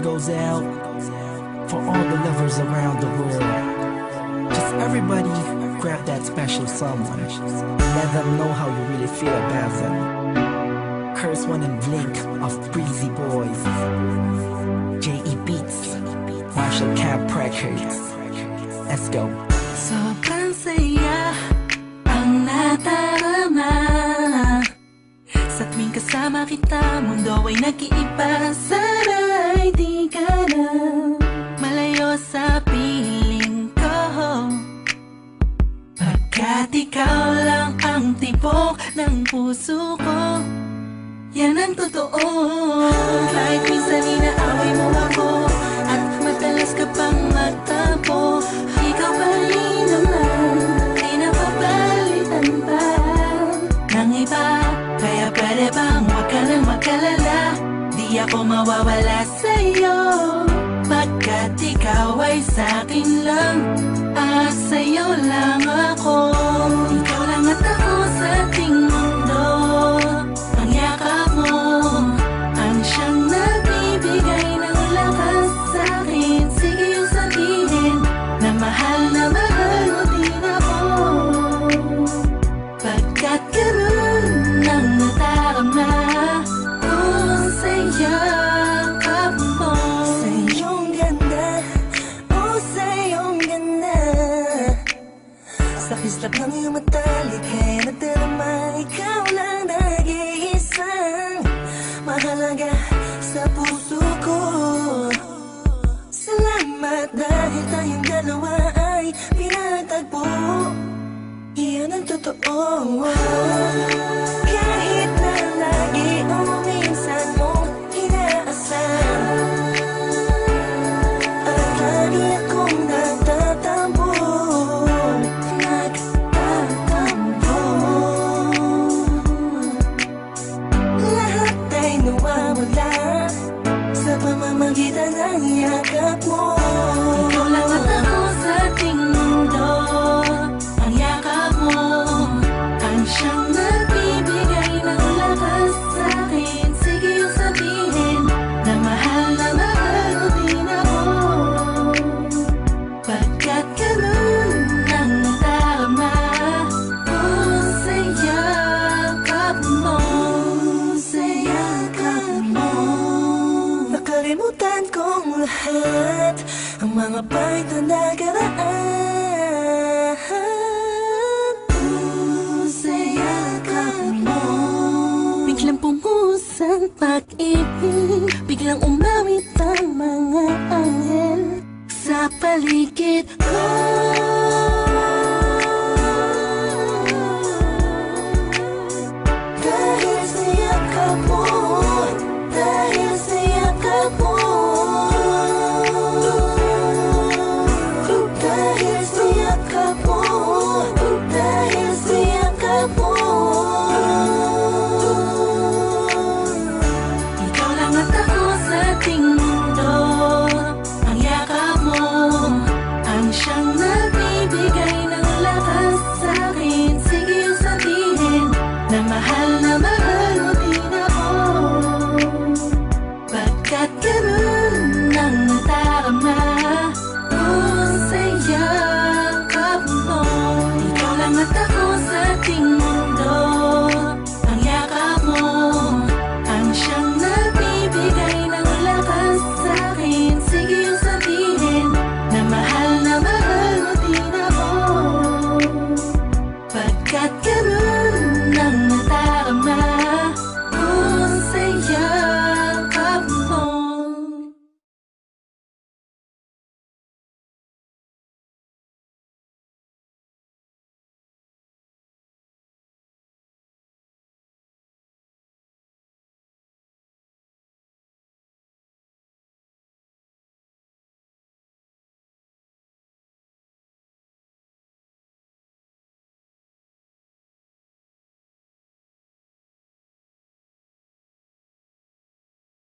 goes out for all the lovers around the world. Just everybody grab that special someone. Let them know how you really feel about them. Curse One and Blink of Breezy Boys. J.E. Beats, Marshall Camp Records. Let's go. Sobrang saya ang nadarama sa tuwing kasama kita. Mundo ay nag-iiba. Sana'y di ka na malayo sa piling ko, pagkat ikaw lang ang tibok ng puso ko. Yan ang totoo. Kahit minsan inaaway mo ako at madalas ka pang magtampo, ikaw pa rin naman, di napapalitan pa ng iba. Kaya pwede bang huwag ka nang mag-alala, di ako mawawala sa'yo, pagkat ikaw ay sa'kin lang at sa'yo lang ako. Ikaw lang at ako sa ating mundo. Ang yakap mo ang siyang nagbibigay ng lakas sa'kin. Sige yung sabihin na mahal mo din ako, pagkat ganun ang nadarama ko sa yakap mo. Sa iyong ganda, oh sa iyong ganda, sa kislap ng iyong mata, likha'y nadarama. Ikaw lang nag-iisang mahalaga sa puso ko. Salamat dahil tayong dalawa ay pinagtagpo. Iyan ang totoo. Kahit na lagi o minsan mong inaasam, at lagi akong nagtatampo. Lahat ay nawawala sa pamamagitan ng yakap mo. Ikaw lang at ako sa ating mundo. Ang yakap mo ang siyang nagbibigay ng lakas sa'kin. Sige yung sabihin na mahal mo din ako, pagkat ganun ang nadarama ko sa yakap mo. Sa yakap mo, nakalimutan kong lahat ang mga pahit na nakaraan. Sa yakap mo, biglang pumuhos ang pag-ibig, biglang umawit ang mga anghel sa paligid ko.